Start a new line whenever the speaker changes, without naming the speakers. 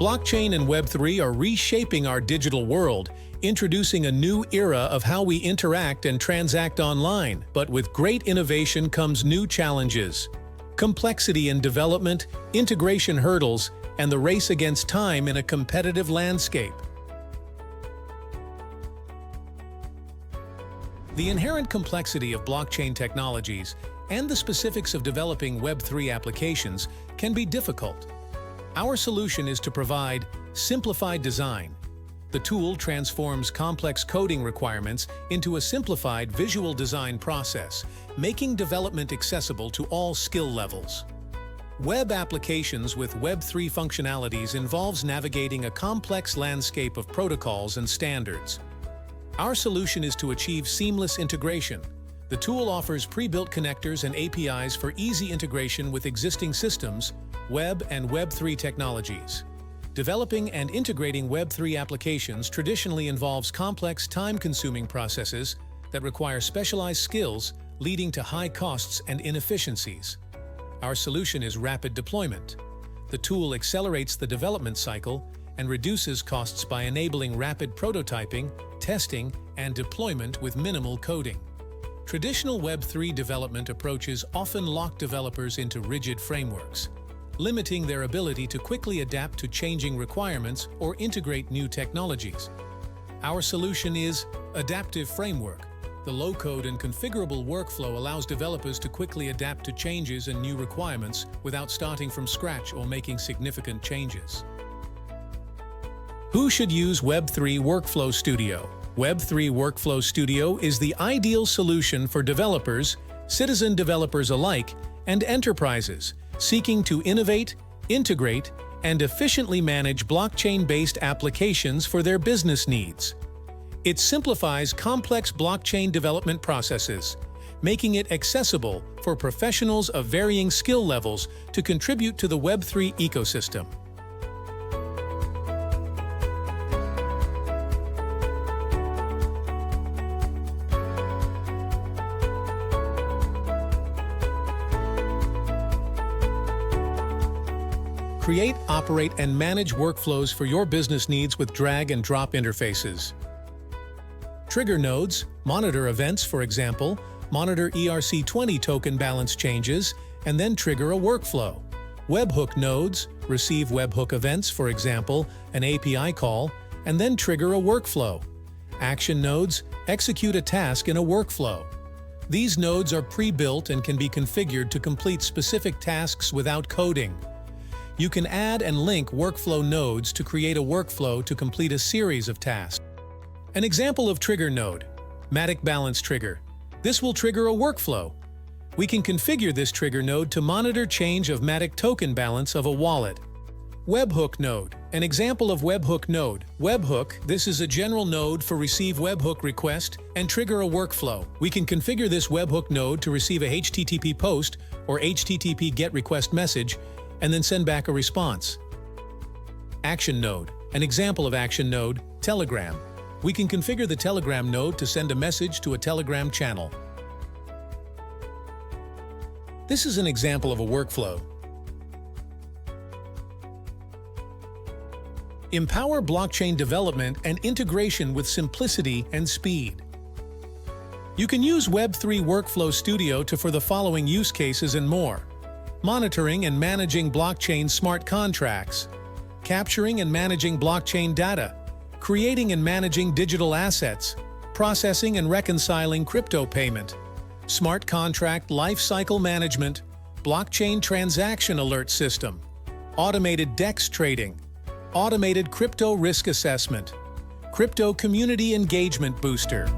Blockchain and Web3 are reshaping our digital world, introducing a new era of how we interact and transact online. But with great innovation comes new challenges. Complexity in development, integration hurdles, and the race against time in a competitive landscape. The inherent complexity of blockchain technologies and the specifics of developing Web3 applications can be difficult. Our solution is to provide simplified design. The tool transforms complex coding requirements into a simplified visual design process, making development accessible to all skill levels. Web applications with Web3 functionalities involves navigating a complex landscape of protocols and standards. Our solution is to achieve seamless integration. The tool offers pre-built connectors and APIs for easy integration with existing systems, web and Web3 technologies. Developing and integrating Web3 applications traditionally involves complex, time-consuming processes that require specialized skills, leading to high costs and inefficiencies. Our solution is rapid deployment. The tool accelerates the development cycle and reduces costs by enabling rapid prototyping, testing, and deployment with minimal coding. Traditional Web3 development approaches often lock developers into rigid frameworks, limiting their ability to quickly adapt to changing requirements or integrate new technologies. Our solution is Adaptive Framework. The low-code and configurable workflow allows developers to quickly adapt to changes and new requirements without starting from scratch or making significant changes. Who should use Web3 Workflow Studio? Web3 Workflow Studio is the ideal solution for developers, citizen developers alike, and enterprises seeking to innovate, integrate, and efficiently manage blockchain-based applications for their business needs. It simplifies complex blockchain development processes, making it accessible for professionals of varying skill levels to contribute to the Web3 ecosystem. Create, operate, and manage workflows for your business needs with drag-and-drop interfaces. Trigger nodes monitor events, for example, monitor ERC20 token balance changes, and then trigger a workflow. Webhook nodes receive webhook events, for example, an API call, and then trigger a workflow. Action nodes execute a task in a workflow. These nodes are pre-built and can be configured to complete specific tasks without coding. You can add and link workflow nodes to create a workflow to complete a series of tasks. An example of trigger node, Matic Balance Trigger. This will trigger a workflow. We can configure this trigger node to monitor change of Matic token balance of a wallet. Webhook node, an example of webhook node. Webhook, this is a general node for receive webhook request and trigger a workflow. We can configure this webhook node to receive a HTTP post or HTTP GET request message and then send back a response. Action node, an example of action node, Telegram. We can configure the Telegram node to send a message to a Telegram channel. This is an example of a workflow. Empower blockchain development and integration with simplicity and speed. You can use Web3 Workflow Studio for the following use cases and more. Monitoring and managing blockchain smart contracts, capturing and managing blockchain data, creating and managing digital assets, processing and reconciling crypto payment, smart contract lifecycle management, blockchain transaction alert system, automated DEX trading, automated crypto risk assessment, crypto community engagement booster.